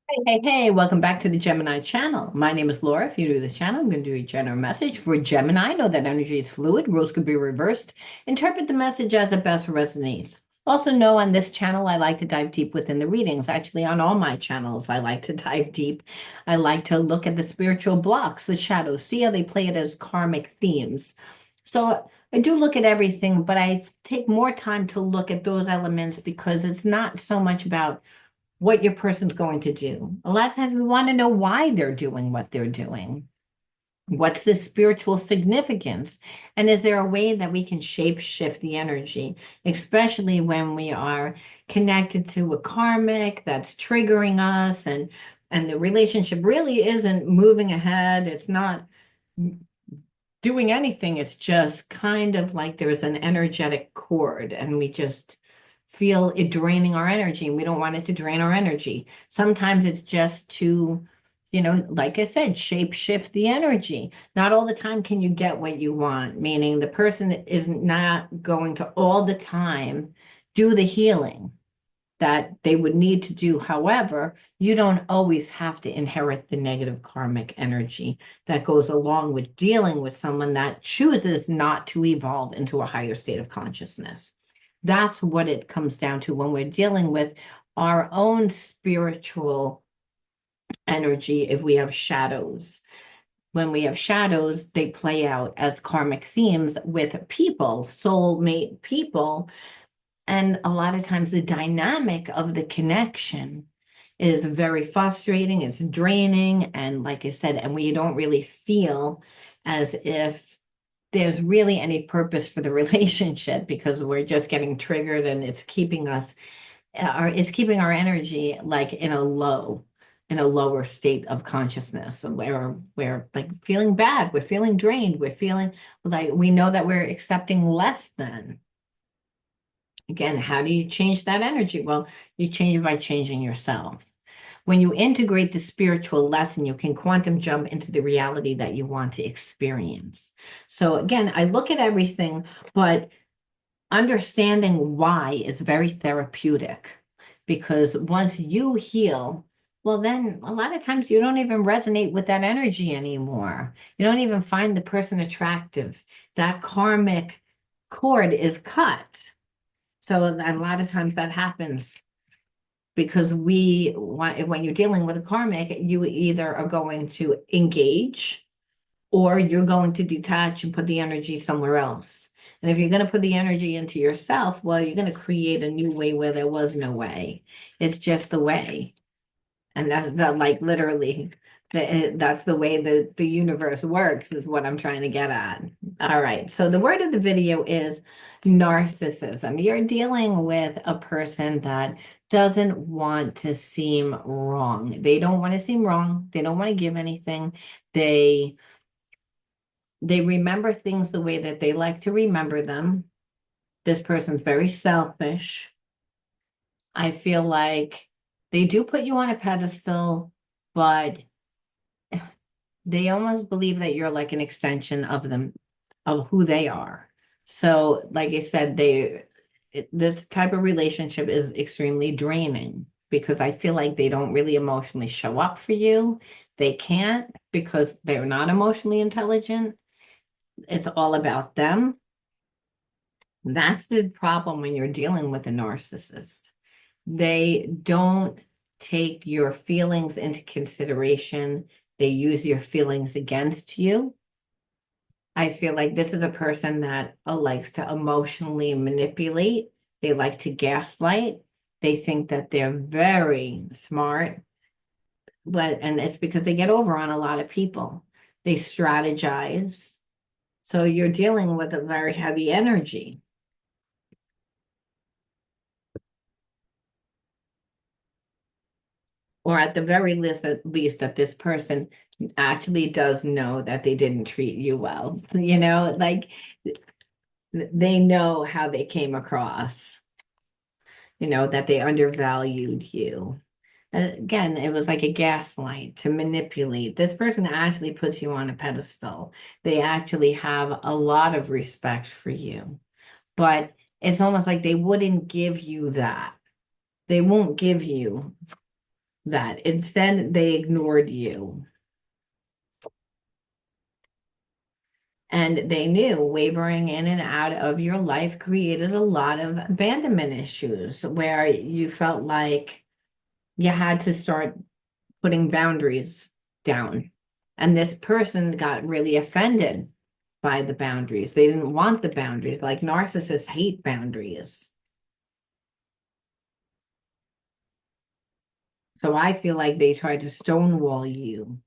Hey, welcome back to the Gemini channel. My name is Laura. If you're new to this channel, I'm going to do a general message for Gemini. Know that energy is fluid, rules could be reversed. Interpret the message as it best resonates. Also know on this channel, I like to dive deep within the readings. Actually, on all my channels, I like to dive deep. I like to look at the spiritual blocks, the shadows, see how they play it as karmic themes. So I do look at everything, but I take more time to look at those elements because it's not so much about what your person's going to do. A lot of times we want to know why they're doing what they're doing. What's the spiritual significance? And is there a way that we can shape shift the energy, especially when we are connected to a karmic that's triggering us and the relationship really isn't moving ahead. It's not doing anything. It's just kind of like there's an energetic cord and we just feel it draining our energy and we don't want it to drain our energy. Sometimes it's just to, like I said, shape shift the energy. Not all the time can you get what you want, meaning the person is not going to all the time do the healing that they would need to do. However, you don't always have to inherit the negative karmic energy that goes along with dealing with someone that chooses not to evolve into a higher state of consciousness. That's what it comes down to when we're dealing with our own spiritual energy if we have shadows. When we have shadows, they play out as karmic themes with people, soulmate people, and a lot of times the dynamic of the connection is very frustrating, it's draining, and like I said, and we don't really feel as if there's really any purpose for the relationship because we're just getting triggered and it's keeping us it's keeping our energy like in a lower state of consciousness where we're like feeling bad, we're feeling drained, we're feeling like we know that we're accepting less than. Again, how do you change that energy? Well, you change it by changing yourself. When you integrate the spiritual lesson, you can quantum jump into the reality that you want to experience. So, again, I look at everything, but understanding why is very therapeutic because once you heal, well, then a lot of times you don't even resonate with that energy anymore. You don't even find the person attractive. That karmic cord is cut. So a lot of times that happens because we want, when you're dealing with a karmic, you either are going to engage or you're going to detach and put the energy somewhere else. And if you're going to put the energy into yourself, well, you're going to create a new way where there was no way. It's just the way. And that's the like literally that's the way the universe works is what I'm trying to get at. All right. So the word of the video is narcissism. You're dealing with a person that doesn't want to seem wrong. They don't want to seem wrong. They don't want to give anything. They they remember things the way that they like to remember them. This person's very selfish. I feel like they do put you on a pedestal, but they almost believe that you're like an extension of them, of who they are. So, like I said, this type of relationship is extremely draining because I feel like they don't really emotionally show up for you. They can't because they're not emotionally intelligent. It's all about them. That's the problem when you're dealing with a narcissist. They don't take your feelings into consideration. They use your feelings against you. I feel like this is a person that likes to emotionally manipulate. They like to gaslight. They think that they're very smart, and it's because they get over on a lot of people. They strategize. So you're dealing with a very heavy energy. Or at the very least, that this person actually does know that they didn't treat you well. Like they know how they came across, that they undervalued you. Again, it was like a gaslight to manipulate. This person actually puts you on a pedestal. They actually have a lot of respect for you, but it's almost like they wouldn't give you that. They won't give you that. Instead, they ignored you. And they knew wavering in and out of your life created a lot of abandonment issues where you felt like you had to start putting boundaries down. And this person got really offended by the boundaries. They didn't want the boundaries. Like narcissists hate boundaries. So I feel like they tried to stonewall you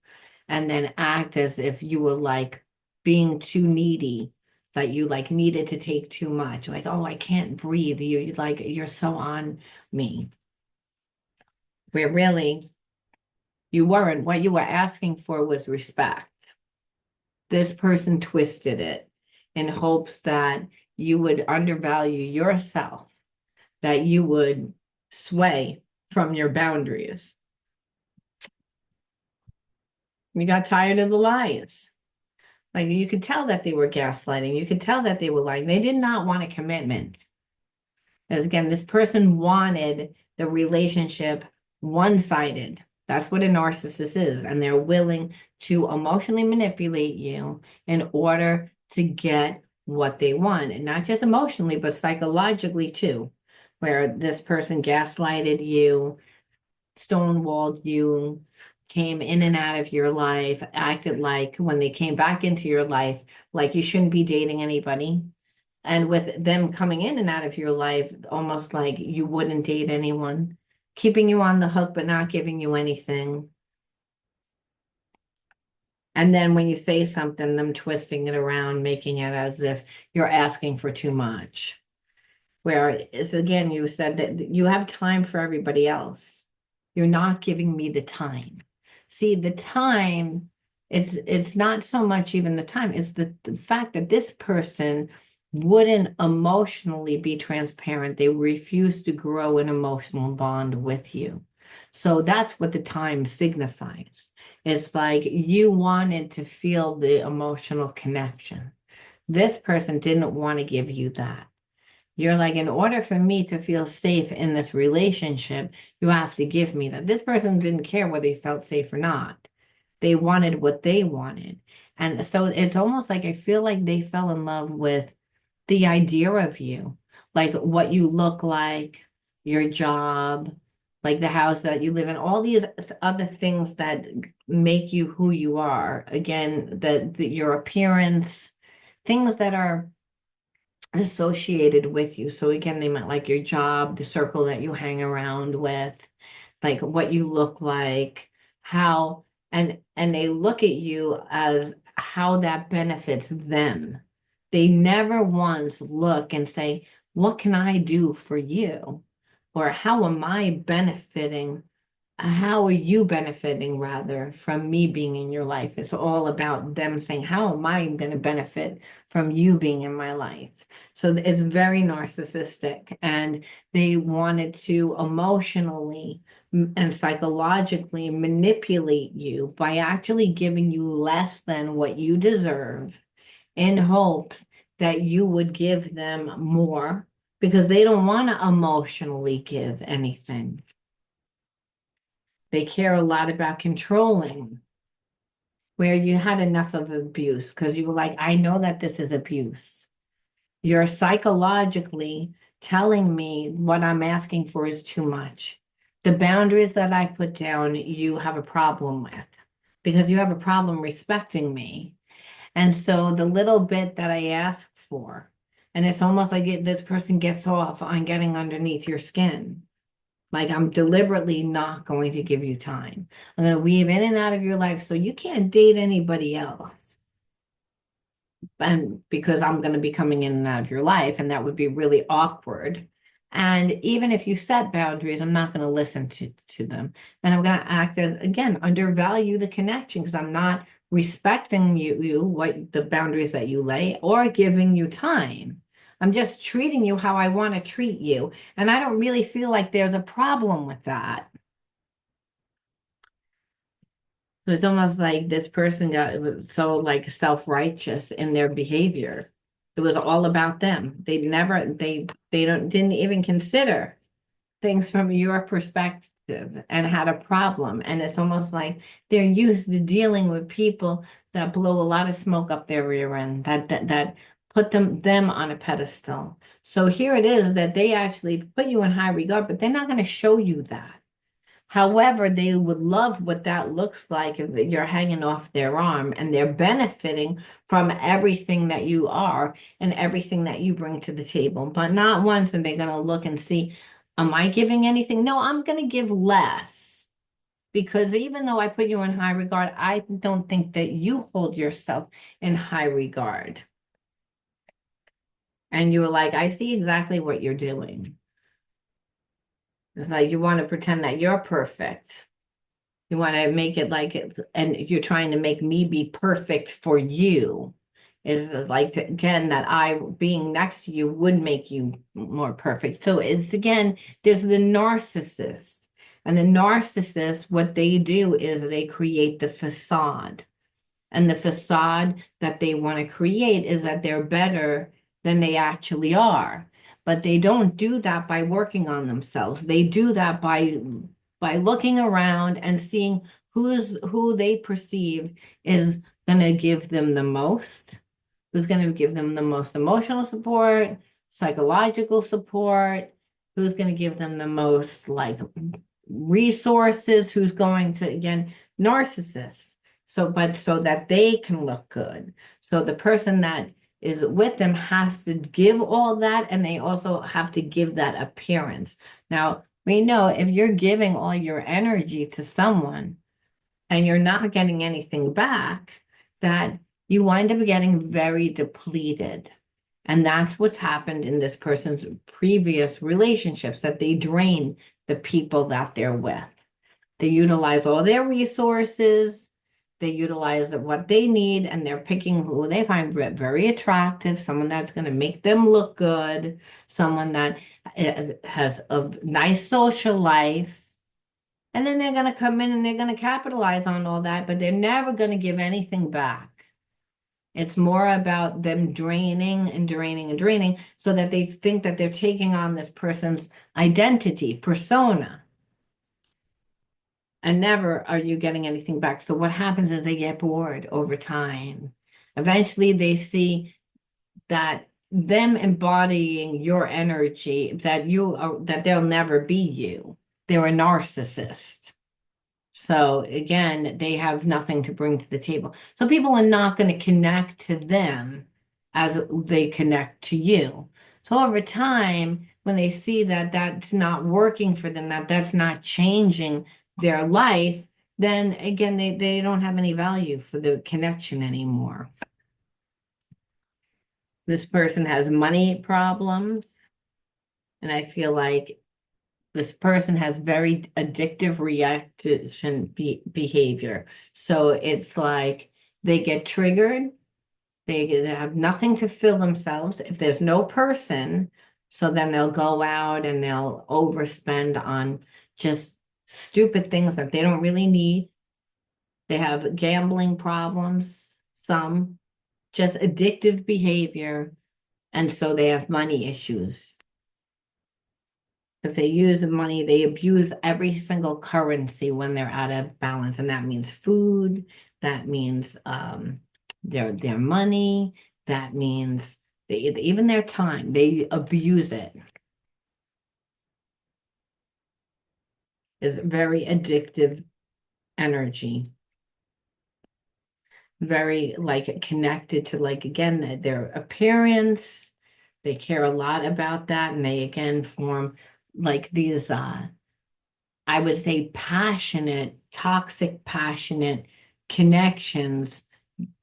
and then act as if you were like being too needy, that you like needed to take too much. Like, oh, I can't breathe. You like you're so on me. Where really you weren't. What you were asking for was respect. This person twisted it in hopes that you would undervalue yourself, that you would sway from your boundaries. You got tired of the lies. Like you could tell that they were gaslighting. You could tell that they were lying. They did not want a commitment. As again, this person wanted the relationship one-sided. That's what a narcissist is. And they're willing to emotionally manipulate you in order to get what they want. And not just emotionally, but psychologically too, where this person gaslighted you, stonewalled you, came in and out of your life, acted like when they came back into your life, like you shouldn't be dating anybody. And with them coming in and out of your life, almost like you wouldn't date anyone, keeping you on the hook, but not giving you anything. And then when you say something, them twisting it around, making it as if you're asking for too much. Where it's again, you said that you have time for everybody else. You're not giving me the time. See, the time, it's not so much even the time, it's the fact that this person wouldn't emotionally be transparent. They refuse to grow an emotional bond with you. So that's what the time signifies. It's like you wanted to feel the emotional connection. This person didn't want to give you that. You're like, in order for me to feel safe in this relationship, you have to give me that. This person didn't care whether you felt safe or not. They wanted what they wanted. And so it's almost like I feel like they fell in love with the idea of you, like what you look like, your job, like the house that you live in, all these other things that make you who you are. Again, your appearance, things that are associated with you. So again, they might like your job, the circle that you hang around with, like what you look like, how and they look at you as how that benefits them. They never once look and say, what can I do for you? Or how am I benefiting how are you benefiting rather from me being in your life? It's all about them saying, how am I going to benefit from you being in my life? So it's very narcissistic, and they wanted to emotionally and psychologically manipulate you by actually giving you less than what you deserve in hopes that you would give them more because they don't want to emotionally give anything. They care a lot about controlling, where you had enough of abuse because you were like, I know that this is abuse. You're psychologically telling me what I'm asking for is too much. The boundaries that I put down, you have a problem with because you have a problem respecting me. And so the little bit that I ask for, and it's almost like this person gets off on getting underneath your skin. Like I'm deliberately not going to give you time. I'm going to weave in and out of your life so you can't date anybody else. And because I'm going to be coming in and out of your life, and that would be really awkward. And even if you set boundaries, I'm not going to listen to them. And I'm going to act as, again, undervalue the connection because I'm not respecting what the boundaries that you lay, or giving you time. I'm just treating you how I want to treat you. And I don't really feel like there's a problem with that. It was almost like this person got so like self-righteous in their behavior. It was all about them. They never, they don't didn't even consider things from your perspective destructive and had a problem. And it's almost like they're used to dealing with people that blow a lot of smoke up their rear end, that put them on a pedestal. So here it is that they actually put you in high regard, but they're not going to show you that. However, they would love what that looks like if you're hanging off their arm and they're benefiting from everything that you are and everything that you bring to the table. But not once are they going to look and see, am I giving anything? No, I'm going to give less. Because even though I put you in high regard, I don't think that you hold yourself in high regard. And you were like, I see exactly what you're doing. It's like you want to pretend that you're perfect. You want to make it like it, and you're trying to make me be perfect for you. Is like again that I being next to you would make you more perfect. So it's again, there's the narcissist. And the narcissist, what they do is they create the facade. And the facade that they want to create is that they're better than they actually are. But they don't do that by working on themselves. They do that by looking around and seeing who they perceive is going to give them the most, who's going to give them the most emotional support, psychological support, who's going to give them the most like resources, who's going to, again, narcissists. But so that they can look good. So the person that is with them has to give all that, and they also have to give that appearance. Now, we know if you're giving all your energy to someone and you're not getting anything back, that you wind up getting very depleted. And that's what's happened in this person's previous relationships, that they drain the people that they're with. They utilize all their resources, they utilize what they need, and they're picking who they find very attractive, someone that's going to make them look good, someone that has a nice social life. And then they're going to come in and they're going to capitalize on all that, but they're never going to give anything back. It's more about them draining and draining and draining so that they think that they're taking on this person's identity, persona. And never are you getting anything back. So what happens is they get bored over time. Eventually they see that them embodying your energy, that they'll never be you. They're a narcissist. So again, they have nothing to bring to the table. So people are not going to connect to them as they connect to you. So over time, when they see that that's not working for them, that that's not changing their life, then again, they don't have any value for the connection anymore. This person has money problems, and I feel like this person has very addictive reaction behavior. So it's like they get triggered, they have nothing to fill themselves. If there's no person, so then they'll go out and they'll overspend on just stupid things that they don't really need. They have gambling problems, some just addictive behavior, and so they have money issues. Because they use money, they abuse every single currency when they're out of balance. And that means food, that means their money, that means even their time, they abuse it. It's very addictive energy. Very like connected to like again their appearance. They care a lot about that, and they again form like these I would say passionate, toxic, passionate connections.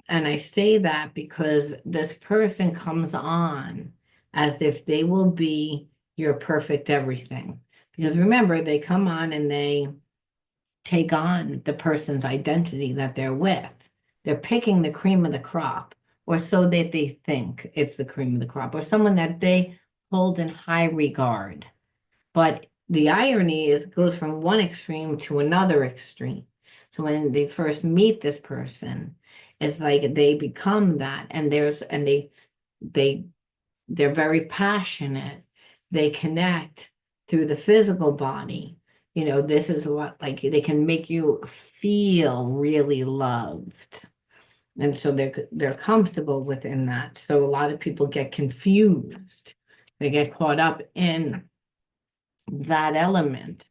And I say that because this person comes on as if they will be your perfect everything. Because remember, they come on and they take on the person's identity that they're with. They're picking the cream of the crop, or so that they think it's the cream of the crop, or someone that they hold in high regard. But the irony is it goes from one extreme to another extreme. So when they first meet this person, it's like they become that, and they're very passionate. They connect through the physical body. This is what, like, they can make you feel really loved. And so they're comfortable within that. So a lot of people get confused. They get caught up in that element.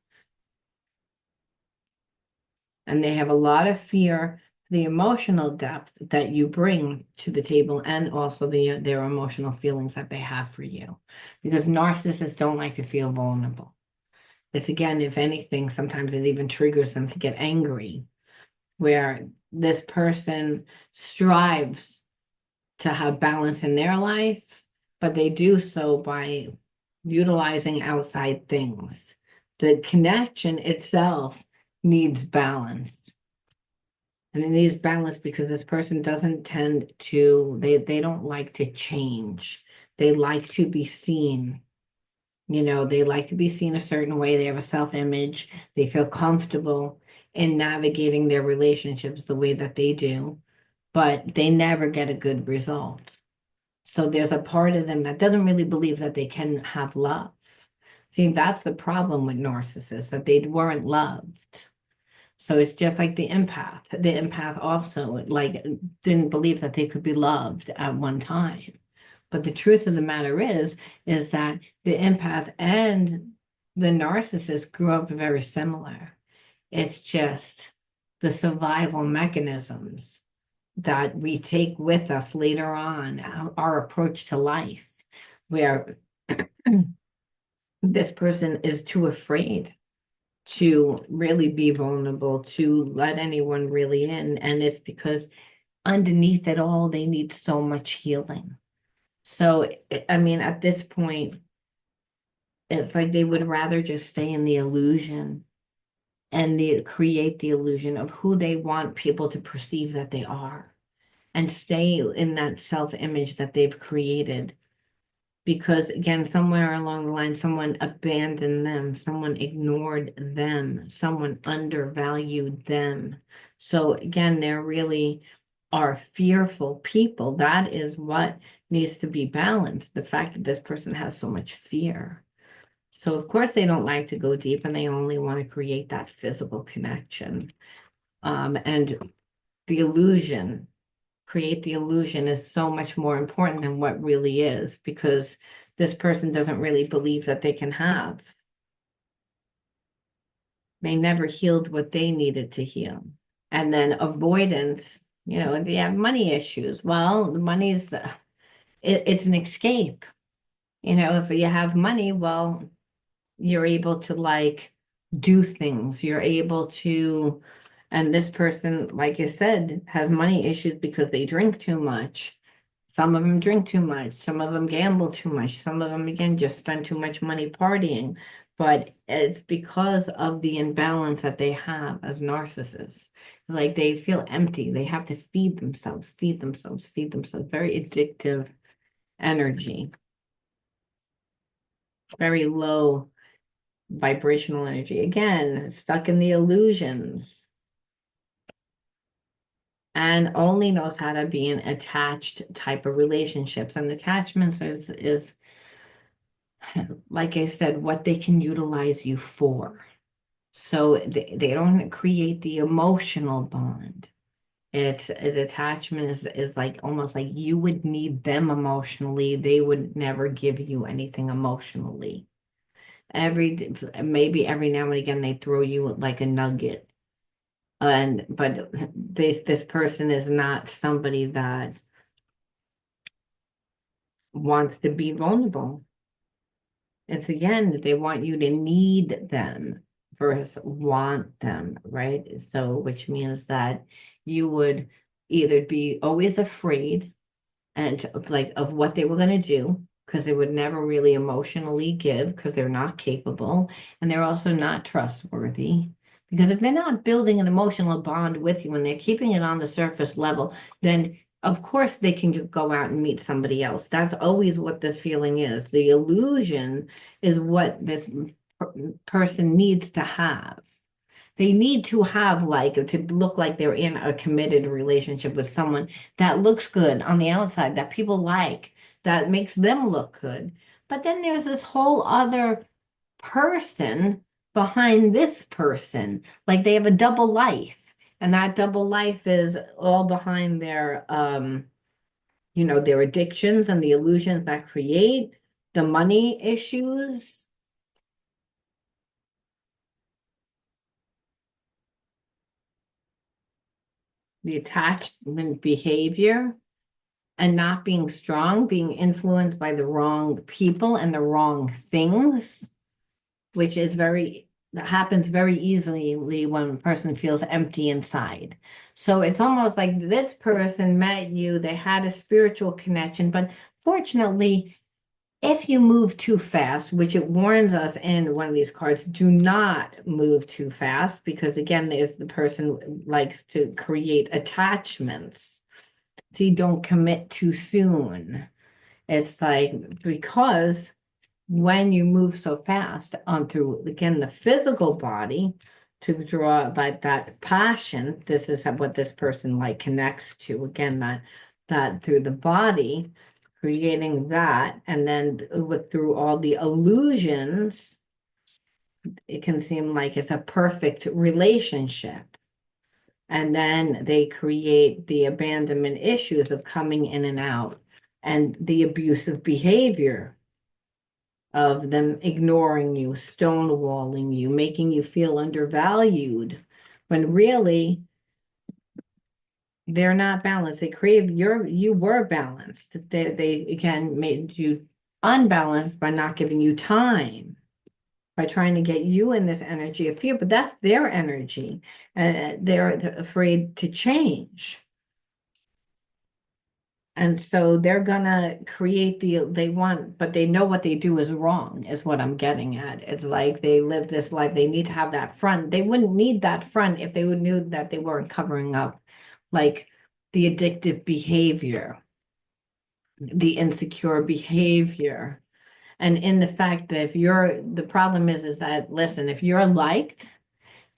And they have a lot of fear, the emotional depth that you bring to the table, and also their emotional feelings that they have for you. Because narcissists don't like to feel vulnerable. It's, again, if anything, sometimes it even triggers them to get angry, where this person strives to have balance in their life, but they do so by utilizing outside things. The connection itself needs balance. And it needs balance because this person doesn't tend to, they don't like to change. They like to be seen. They like to be seen a certain way. They have a self-image. They feel comfortable in navigating their relationships the way that they do, but they never get a good result. So there's a part of them that doesn't really believe that they can have love. See, that's the problem with narcissists, that they weren't loved. So it's just like the empath. The empath also, like, didn't believe that they could be loved at one time. But the truth of the matter is that the empath and the narcissist grew up very similar. It's just the survival mechanisms that we take with us later on, our approach to life, where this person is too afraid to really be vulnerable, to let anyone really in. And it's because underneath it all, they need so much healing. So, I mean, at this point, it's like they would rather just stay in the illusion and create the illusion of who they want people to perceive that they are, and stay in that self-image that they've created. Because, again, somewhere along the line, someone abandoned them, someone ignored them, someone undervalued them. So again, there really are fearful people. That is what needs to be balanced. The fact that this person has so much fear. So of course they don't like to go deep, and they only want to create that physical connection. And the illusion, create the illusion, is so much more important than what really is, because this person doesn't really believe that they can have. They never healed what they needed to heal. And then avoidance, they have money issues. Well, the money's, it's an escape. If you have money, well, you're able to, like, do things. You're able to, and this person, like I said, has money issues because they drink too much. Some of them drink too much. Some of them gamble too much. Some of them, again, just spend too much money partying. But it's because of the imbalance that they have as narcissists. Like, they feel empty. They have to feed themselves, feed themselves, feed themselves. Very addictive energy. Very low vibrational energy. Again, stuck in the illusions. And only knows how to be in attached type of relationships. And attachments is like I said, what they can utilize you for. So they don't create the emotional bond. It's an attachment is like almost like you would need them emotionally. They would never give you anything emotionally. Maybe every now and again they throw you like a nugget. But this person is not somebody that wants to be vulnerable. It's, again, that they want you to need them versus want them, right? So, which means that you would either be always afraid and like of what they were going to do, because they would never really emotionally give, because they're not capable, and they're also not trustworthy. Because if they're not building an emotional bond with you and they're keeping it on the surface level, then of course they can go out and meet somebody else. That's always what the feeling is. The illusion is what this person needs to have. They need to have, like, to look like they're in a committed relationship with someone that looks good on the outside, that people like, that makes them look good. But then there's this whole other person behind this person. Like they have a double life, and that double life is all behind their addictions and the illusions that create the money issues. The attachment behavior and not being strong, being influenced by the wrong people and the wrong things, which is that happens very easily when a person feels empty inside. So it's almost like this person met you, they had a spiritual connection, but fortunately, if you move too fast, which it warns us in one of these cards, do not move too fast because again, there's the person likes to create attachments. So you don't commit too soon. It's like because when you move so fast on through again the physical body to draw like that passion, this is what this person like connects to again that through the body, creating that, and then through all the illusions, it can seem like it's a perfect relationship. And then they create the abandonment issues of coming in and out and the abusive behavior of them ignoring you, stonewalling you, making you feel undervalued, when really they're not balanced. They crave you were balanced. They again made you unbalanced by not giving you time, by trying to get you in this energy of fear, but that's their energy. They're afraid to change. And so they're gonna create they want, but they know what they do is wrong, is what I'm getting at. It's like they live this life, they need to have that front. They wouldn't need that front if they would knew that they weren't covering up like the addictive behavior, the insecure behavior. And in the fact that the problem is that, listen, if you're liked,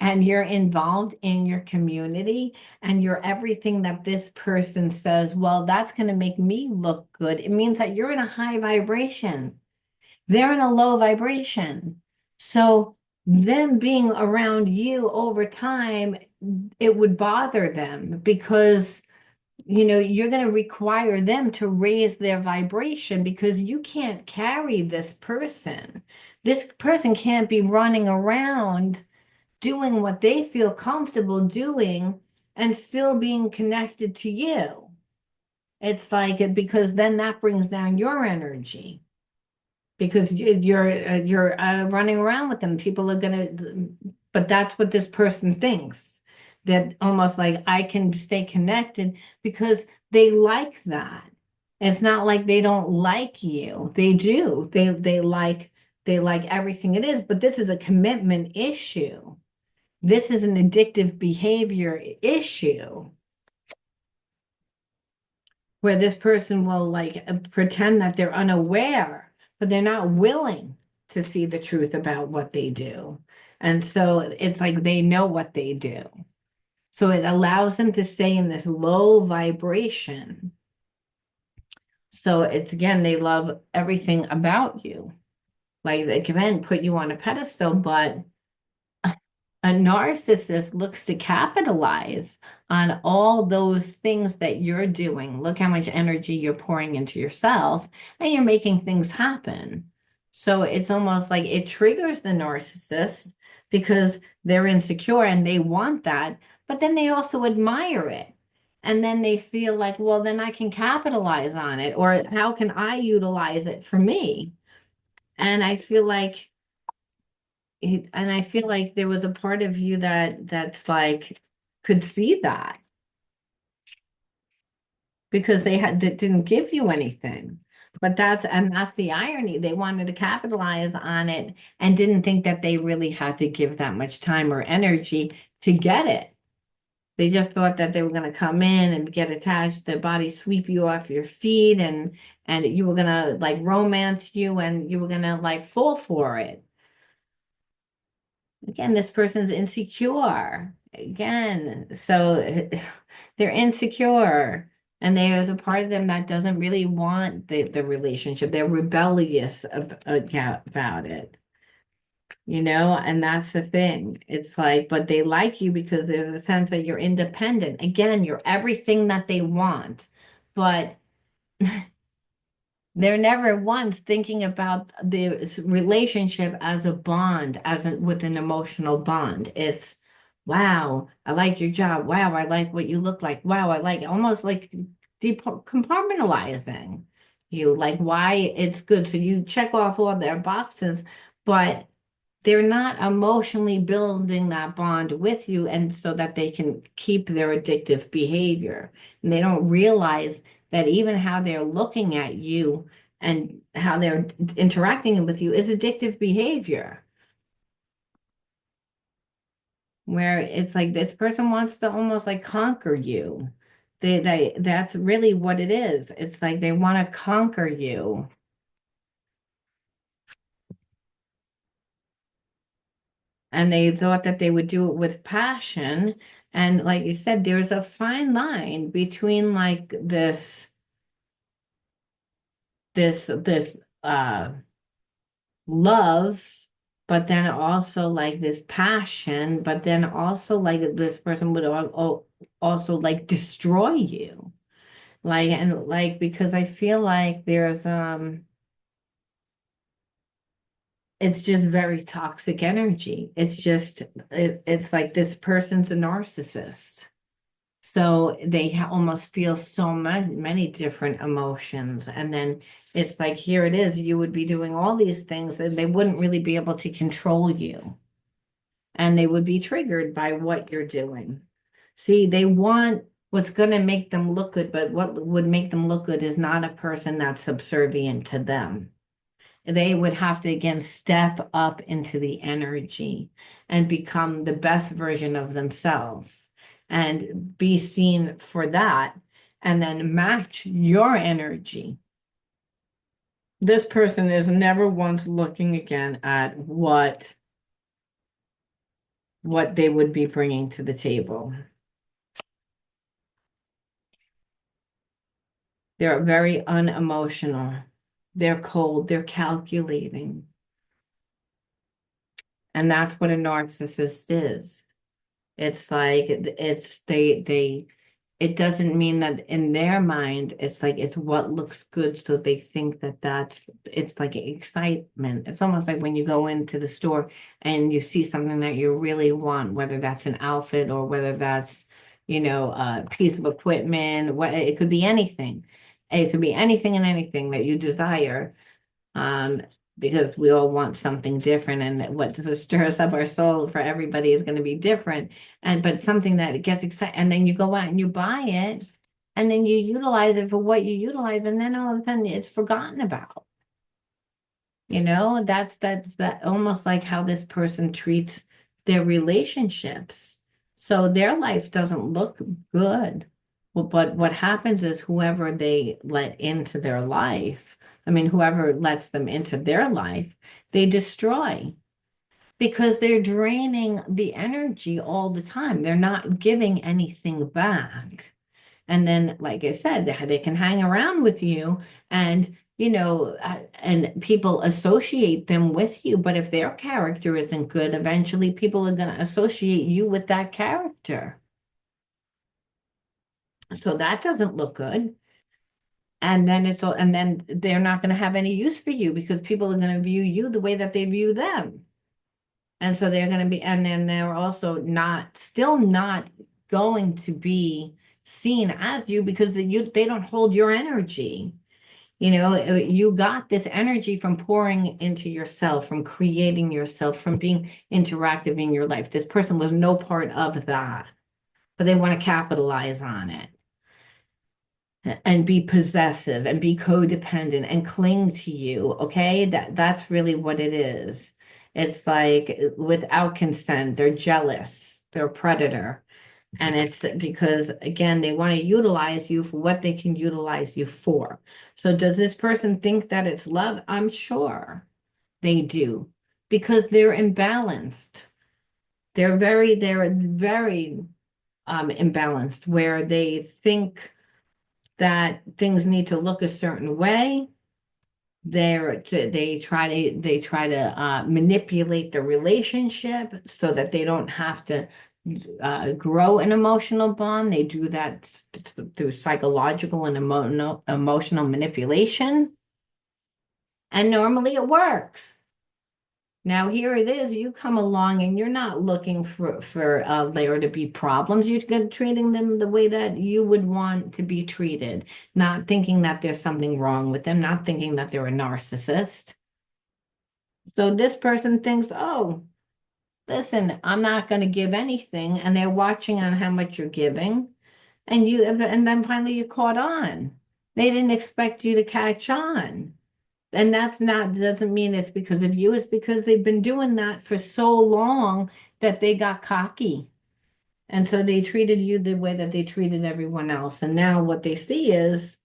and you're involved in your community and you're everything that this person says, well, that's going to make me look good. It means that you're in a high vibration. They're in a low vibration. So them being around you over time, it would bother them because you're going to require them to raise their vibration because you can't carry this person. This person can't be running around doing what they feel comfortable doing and still being connected to you. It's like because then that brings down your energy because you're running around with them. People are gonna, but that's what this person thinks. That almost like I can stay connected because they like that. It's not like they don't like you. They do. They like everything it is, but this is a commitment issue. This is an addictive behavior issue where this person will like pretend that they're unaware, but they're not willing to see the truth about what they do. And so it's like they know what they do. So it allows them to stay in this low vibration. So it's again, they love everything about you. Like they can put you on a pedestal, but a narcissist looks to capitalize on all those things that you're doing. Look how much energy you're pouring into yourself, and you're making things happen. So it's almost like it triggers the narcissist because they're insecure and they want that, but then they also admire it. And then they feel like, well, then I can capitalize on it, or how can I utilize it for me? And I feel like there was a part of you that's like could see that because that didn't give you anything. But that's the irony. They wanted to capitalize on it and didn't think that they really had to give that much time or energy to get it. They just thought that they were going to come in and get attached, their body sweep you off your feet, and you were going to like romance you and you were going to like fall for it. Again, this person's insecure. Again, so they're insecure. And there's a part of them that doesn't really want the relationship. They're rebellious about it. and that's the thing. It's like, but they like you because there's a sense that you're independent. Again, you're everything that they want, but they're never once thinking about the relationship as a bond, with an emotional bond. It's, wow, I like your job. Wow, I like what you look like. Wow, I like almost like compartmentalizing you, like why it's good. So you check off all their boxes, but they're not emotionally building that bond with you, and so that they can keep their addictive behavior. And they don't realize that even how they're looking at you and how they're interacting with you is addictive behavior, where it's like this person wants to almost like conquer you. That's really what it is. It's like they want to conquer you. And they thought that they would do it with passion. And like you said, there's a fine line between like this love, but then also like this passion, but then also like this person would also like destroy you. Like, and like, because I feel like it's just very toxic energy. It's like this person's a narcissist. So they almost feel so many different emotions. And then it's like, here it is, you would be doing all these things and they wouldn't really be able to control you. And they would be triggered by what you're doing. See, they want what's going to make them look good, but what would make them look good is not a person that's subservient to them. They would have to again step up into the energy and become the best version of themselves and be seen for that, and then match your energy. This person is never once looking again at what they would be bringing to the table. They're very unemotional. They're cold, they're calculating. And that's what a narcissist is. It's like it's they it doesn't mean that in their mind it's like it's what looks good, so they think that it's like excitement. It's almost like when you go into the store and you see something that you really want, whether that's an outfit or whether that's a piece of equipment. What it could be anything. It could be anything and anything that you desire, um, because we all want something different, and what stirs up our soul for everybody is going to be different. And but something that gets excited, and then you go out and you buy it, and then you utilize it for what you utilize, and then all of a sudden it's forgotten about. That's that almost like how this person treats their relationships. So their life doesn't look good. Well, but what happens is whoever they let into their life, I mean, whoever lets them into their life, they destroy because they're draining the energy all the time. They're not giving anything back. And then, like I said, they can hang around with you and, and people associate them with you. But if their character isn't good, eventually people are going to associate you with that character. So that doesn't look good. And then they're not going to have any use for you because people are going to view you the way that they view them. And so they're going to be, and then they're also still not going to be seen as you because they don't hold your energy. You got this energy from pouring into yourself, from creating yourself, from being interactive in your life. This person was no part of that, but they want to capitalize on it and be possessive and be codependent and cling to you. Okay, that's really what it is. It's like without consent, they're jealous, they're a predator. And it's because, again, they want to utilize you for what they can utilize you for. So, does this person think that it's love? I'm sure they do because they're imbalanced. They're very imbalanced, where they think that things need to look a certain way, They try to manipulate the relationship so that they don't have to grow an emotional bond. They do that through psychological and emotional manipulation, and normally it works. Now here it is, you come along and you're not looking for there to be problems. You're good treating them the way that you would want to be treated, not thinking that there's something wrong with them, not thinking that they're a narcissist. So this person thinks, oh, listen, I'm not going to give anything, and they're watching on how much you're giving, and then finally you're caught on. They didn't expect you to catch on. And that's not, doesn't mean it's because of you, it's because they've been doing that for so long that they got cocky. And so they treated you the way that they treated everyone else. And now what they see is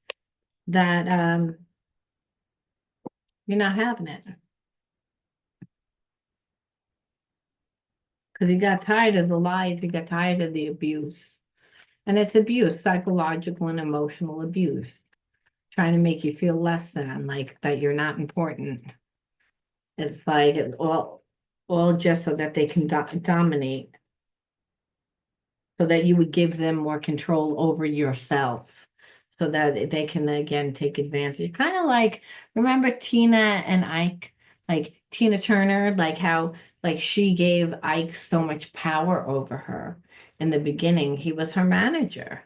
that you're not having it because you got tired of the lies, you got tired of the abuse. And it's abuse, psychological and emotional abuse, trying to make you feel less than, like that you're not important. It's like all just so that they can dominate, so that you would give them more control over yourself, so that they can again take advantage. Kind of like, remember Tina and Ike, like Tina Turner, like how like she gave Ike so much power over her in the beginning. He was her manager.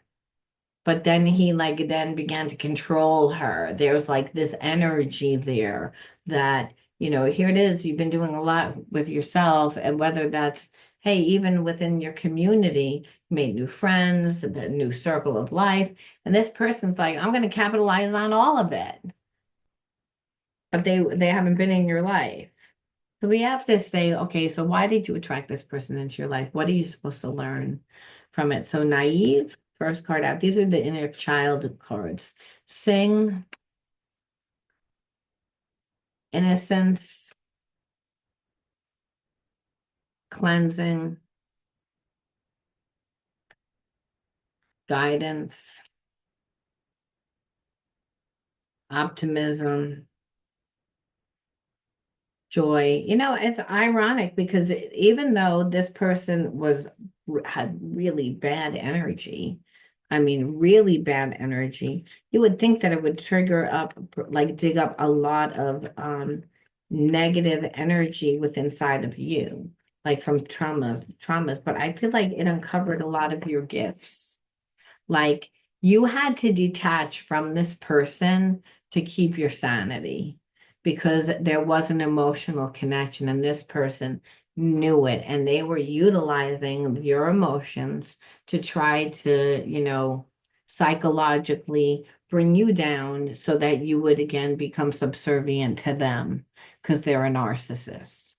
But then he like then began to control her. There's like this energy there that, here it is, you've been doing a lot with yourself, and whether that's, hey, even within your community, you made new friends, a new circle of life, and this person's like, I'm gonna capitalize on all of it. But they haven't been in your life. So we have to say, okay, so why did you attract this person into your life? What are you supposed to learn from it? So naive, first card out. These are the inner child cards. Sing, innocence, cleansing, guidance, optimism, joy. It's ironic because even though this person had really bad energy, I mean, really bad energy, you would think that it would trigger up, like dig up a lot of negative energy within inside of you, like from traumas. But I feel like it uncovered a lot of your gifts. Like you had to detach from this person to keep your sanity because there was an emotional connection and this person knew it and they were utilizing your emotions to try to, psychologically bring you down so that you would again become subservient to them because they're a narcissist.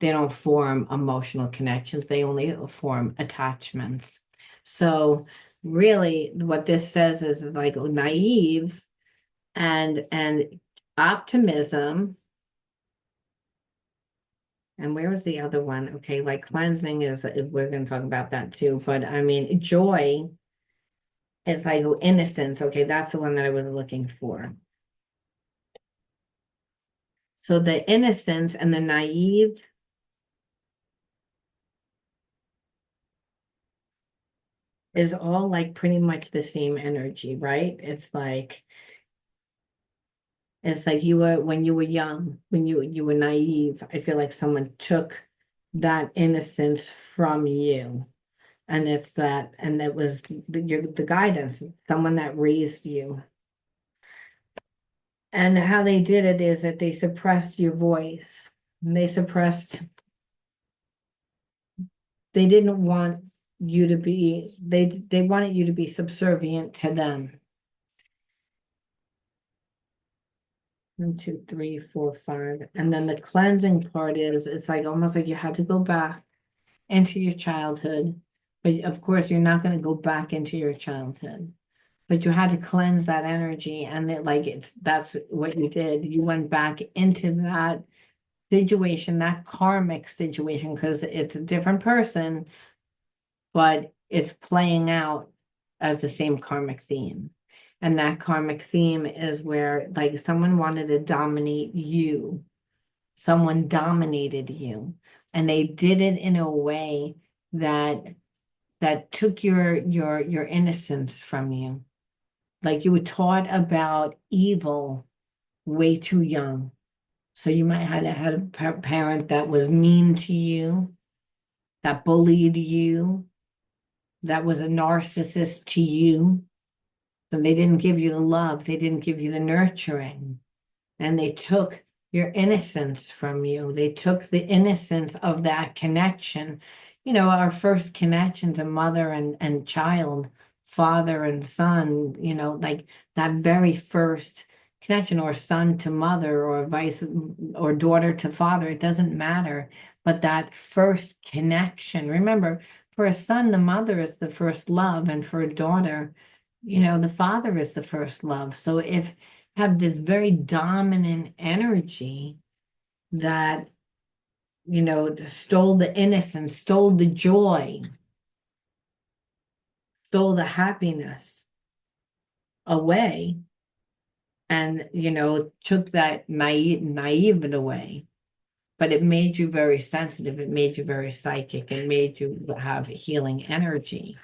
They don't form emotional connections, they only form attachments. So really what this says is like naive and optimism. And where was the other one? Okay, like cleansing is, we're going to talk about that too. But I mean, joy is like innocence. Okay, that's the one that I was looking for. So the innocence and the naive is all like pretty much the same energy, right? It's like you were when you were young, when you were naive. I feel like someone took that innocence from you. And it's that, and that was the guidance, someone that raised you. And how they did it is that they suppressed your voice. And they didn't want you to be, they wanted you to be subservient to them. 1, 2, 3, 4, 5. And then the cleansing part is it's like almost like you had to go back into your childhood. But of course, you're not going to go back into your childhood. But you had to cleanse that energy, and that's what you did. You went back into that situation, that karmic situation, because it's a different person, but it's playing out as the same karmic theme. And that karmic theme is where like someone wanted to dominate you. Someone dominated you. And they did it in a way that took your innocence from you. Like you were taught about evil way too young. So you might have had a parent that was mean to you, that bullied you, that was a narcissist to you. So they didn't give you the love, they didn't give you the nurturing, and they took your innocence from you. They took the innocence of that connection. You know, our first connection to mother and child, father and son, you know, like that very first connection, or son to mother, or vice, or daughter to father, it doesn't matter. But that first connection, remember, for a son, the mother is the first love, and for a daughter, you know, the father is the first love. So if have this very dominant energy that, you know, stole the innocence, stole the joy, stole the happiness away, and, you know, took that naive it away. But it made you very sensitive. It made you very psychic. It made you have healing energy.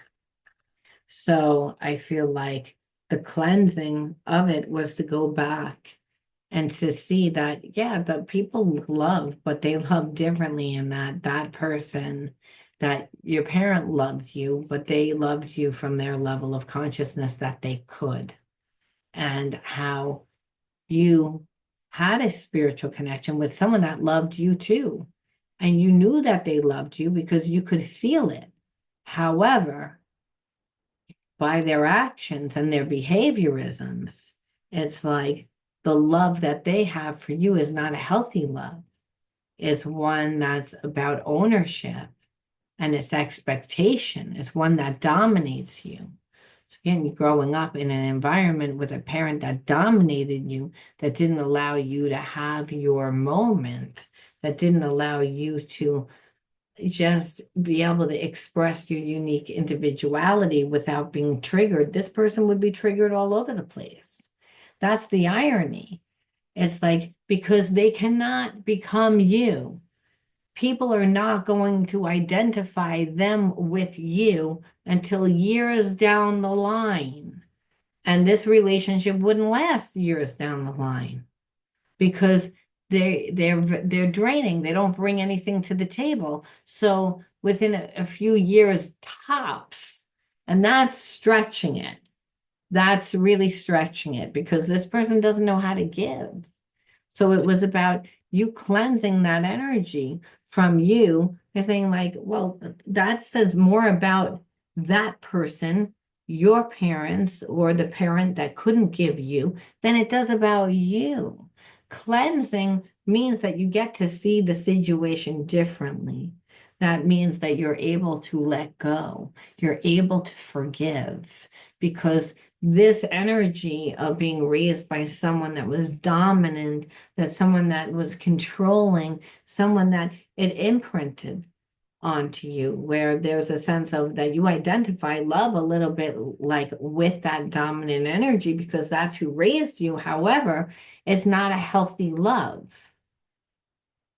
So I feel like the cleansing of it was to go back and to see that, yeah, the people love, but they love differently, and that person, that your parent loved you, but they loved you from their level of consciousness that they could, and how you had a spiritual connection with someone that loved you too. And you knew that they loved you because you could feel it. However, by their actions and their behaviorisms, it's like the love that they have for you is not a healthy love. It's one that's about ownership, and it's expectation. It's one that dominates you. So again, growing up in an environment with a parent that dominated you, that didn't allow you to have your moment, that didn't allow you to just be able to express your unique individuality without being triggered, this person would be triggered all over the place. That's the irony. It's like, because they cannot become you, people are not going to identify them with you until years down the line. And this relationship wouldn't last years down the line, because they're draining. They don't bring anything to the table. So within a few years tops, and that's stretching it. That's really stretching it, because this person doesn't know how to give. So it was about you cleansing that energy from you and saying, like, well, that says more about that person, your parents, or the parent that couldn't give you, than it does about you. Cleansing means that you get to see the situation differently. That means that you're able to let go. You're able to forgive, because this energy of being raised by someone that was dominant, that someone that was controlling, someone that it imprinted onto you, where there's a sense of that you identify love a little bit like with that dominant energy, because that's who raised you. However, it's not a healthy love.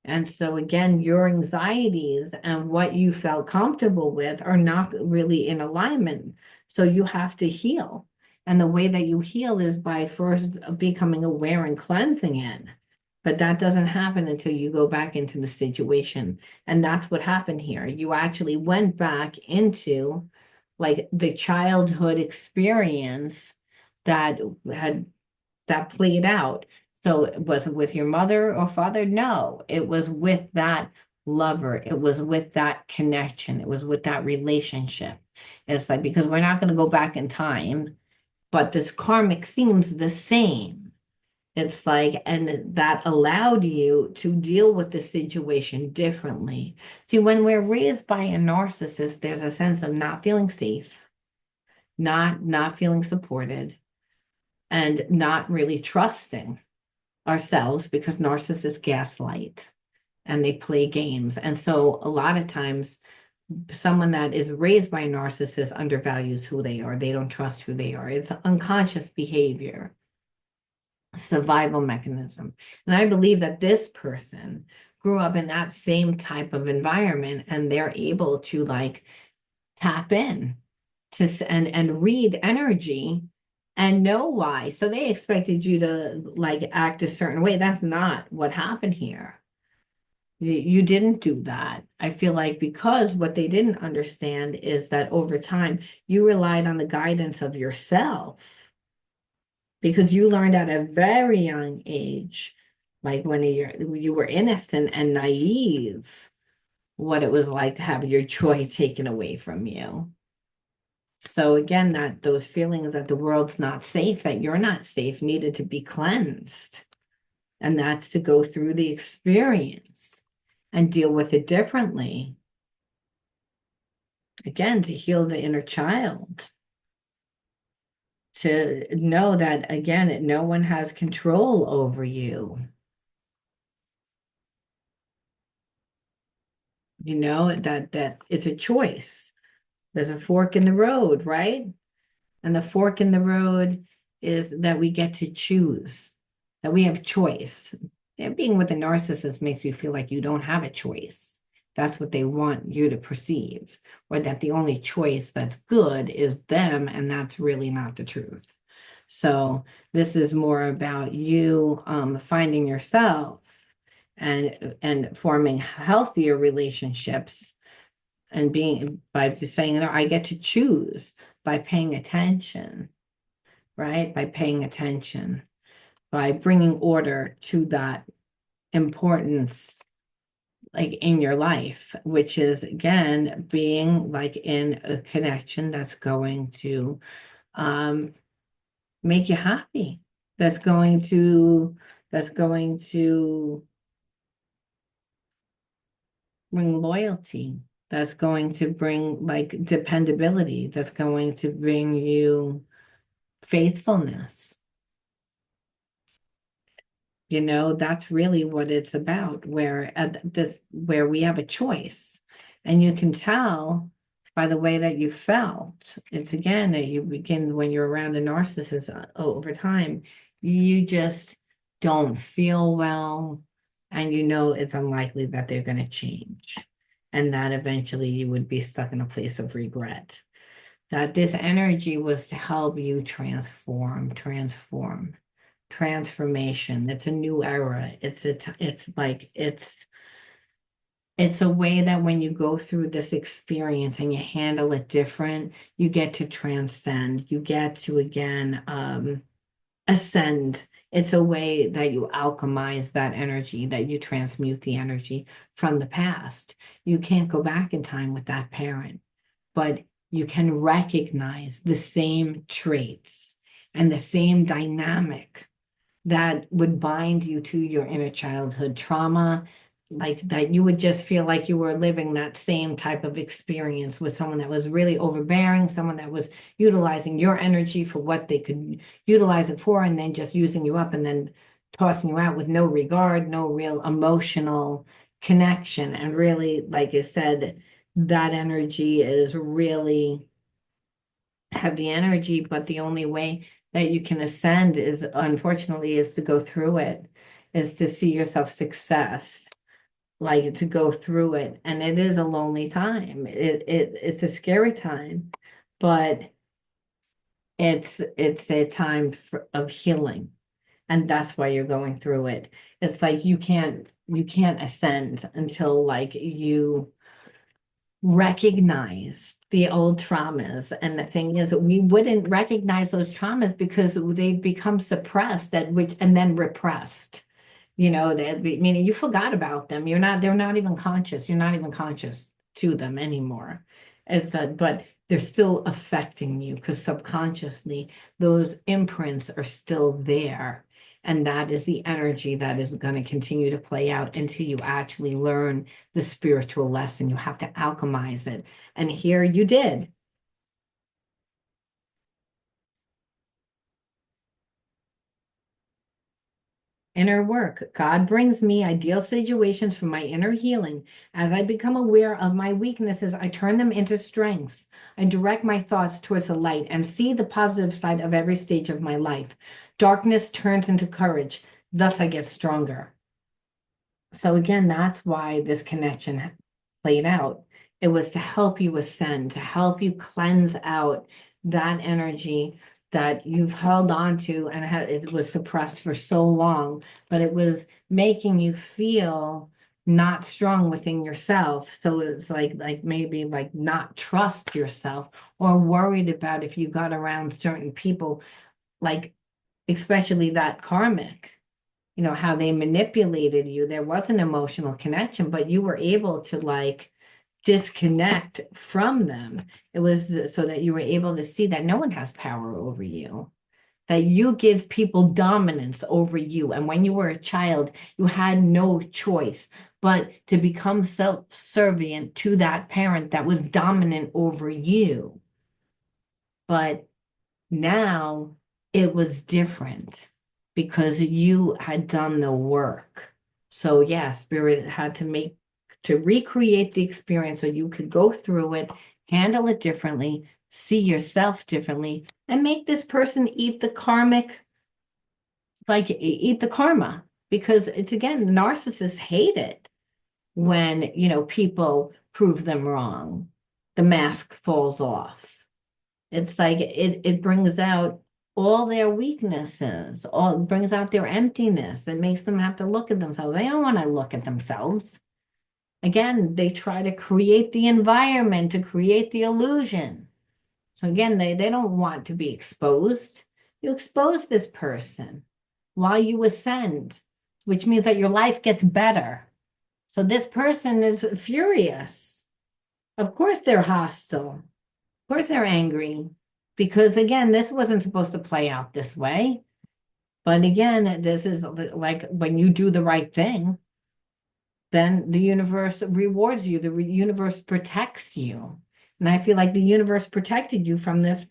And so again, your anxieties and what you felt comfortable with are not really in alignment. So you have to heal. And the way that you heal is by first becoming aware and cleansing it. But that doesn't happen until you go back into the situation. And that's what happened here. You actually went back into like the childhood experience that had that played out. So was it with your mother or father? No, it was with that lover. It was with that connection. It was with that relationship. It's like, because we're not going to go back in time, but this karmic theme's the same. It's like, and that allowed you to deal with the situation differently. See, when we're raised by a narcissist, there's a sense of not feeling safe, not feeling supported, and not really trusting ourselves, because narcissists gaslight and they play games. And so a lot of times someone that is raised by a narcissist undervalues who they are. They don't trust who they are. It's unconscious behavior, survival mechanism. And I believe that this person grew up in that same type of environment and they're able to like tap in to and read energy and know why. So they expected you to like act a certain way. That's not what happened here. You didn't do that. I feel like because what they didn't understand is that over time you relied on the guidance of yourself because you learned at a very young age, like when you were innocent and naive, what it was like to have your joy taken away from you. So again, that those feelings that the world's not safe, that you're not safe, needed to be cleansed. And that's to go through the experience and deal with it differently. Again, to heal the inner child, to know that, again, no one has control over you. You know, that it's a choice. There's a fork in the road, right? And the fork in the road is that we get to choose, that we have choice. And being with a narcissist makes you feel like you don't have a choice. That's what they want you to perceive, or that the only choice that's good is them, and that's really not the truth. So this is more about you finding yourself and forming healthier relationships and being by saying, no, I get to choose by paying attention, right? By paying attention, by bringing order to that importance, like in your life, which is again being like in a connection that's going to um, make you happy, that's going to that's going to bring loyalty, that's going to bring like dependability, that's going to bring you faithfulness. You know, that's really what it's about, where at this where we have a choice. And you can tell by the way that you felt. It's again that you begin when you're around a narcissist over time, you just don't feel well, and you know it's unlikely that they're going to change. And that eventually you would be stuck in a place of regret. That this energy was to help you transform transformation. It's a new era. It's like it's a way that when you go through this experience and you handle it different, you get to transcend. You get to again ascend. It's a way that you alchemize that energy, that you transmute the energy from the past. You can't go back in time with that parent, but you can recognize the same traits and the same dynamic that would bind you to your inner childhood trauma, like that you would just feel like you were living that same type of experience with someone that was really overbearing, someone that was utilizing your energy for what they could utilize it for, and then just using you up and then tossing you out with no regard, no real emotional connection. And really, like I said, that energy is really heavy energy, but the only way that you can ascend is unfortunately is to go through it, is to see yourself success, like to go through it. And it is a lonely time. It's a scary time, but it's a time of healing. And that's why you're going through it. It's like you can't ascend until like you recognize the old traumas. And the thing is, we wouldn't recognize those traumas because they become suppressed that which and then repressed. You know, that meaning you forgot about them. They're not even conscious. You're not even conscious to them anymore. It's that, but they're still affecting you because subconsciously those imprints are still there. And that is the energy that is going to continue to play out until you actually learn the spiritual lesson. You have to alchemize it. And here you did. Inner work. God brings me ideal situations for my inner healing. As I become aware of my weaknesses, I turn them into strengths. I direct my thoughts towards the light and see the positive side of every stage of my life. Darkness turns into courage. Thus, I get stronger. So again, that's why this connection played out. It was to help you ascend, to help you cleanse out that energy that you've held on to and it was suppressed for so long, but it was making you feel not strong within yourself. So it's like maybe like not trust yourself or worried about if you got around certain people, like especially that karmic, how they manipulated you. There was an emotional connection, but you were able to like disconnect from them. It was so that you were able to see that no one has power over you, that you give people dominance over you. And when you were a child, you had no choice but to become subservient to that parent that was dominant over you. But now it was different because you had done the work. So yeah, spirit had to recreate the experience so you could go through it, handle it differently, see yourself differently, and make this person eat the karmic, like eat the karma. Because it's again, narcissists hate it when, people prove them wrong. The mask falls off. It's like it brings out all their weaknesses, all brings out their emptiness. It makes them have to look at themselves. They don't want to look at themselves. Again, they try to create the environment to create the illusion. So again, they don't want to be exposed. You expose this person while you ascend, which means that your life gets better. So this person is furious. Of course they're hostile. Of course they're angry because again, this wasn't supposed to play out this way. But again, this is like when you do the right thing, then the universe rewards you. The universe protects you. And I feel like the universe protected you from this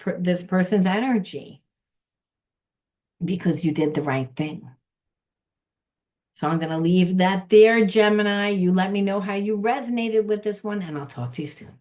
person's energy because you did the right thing. So I'm going to leave that there, Gemini. You let me know how you resonated with this one, and I'll talk to you soon.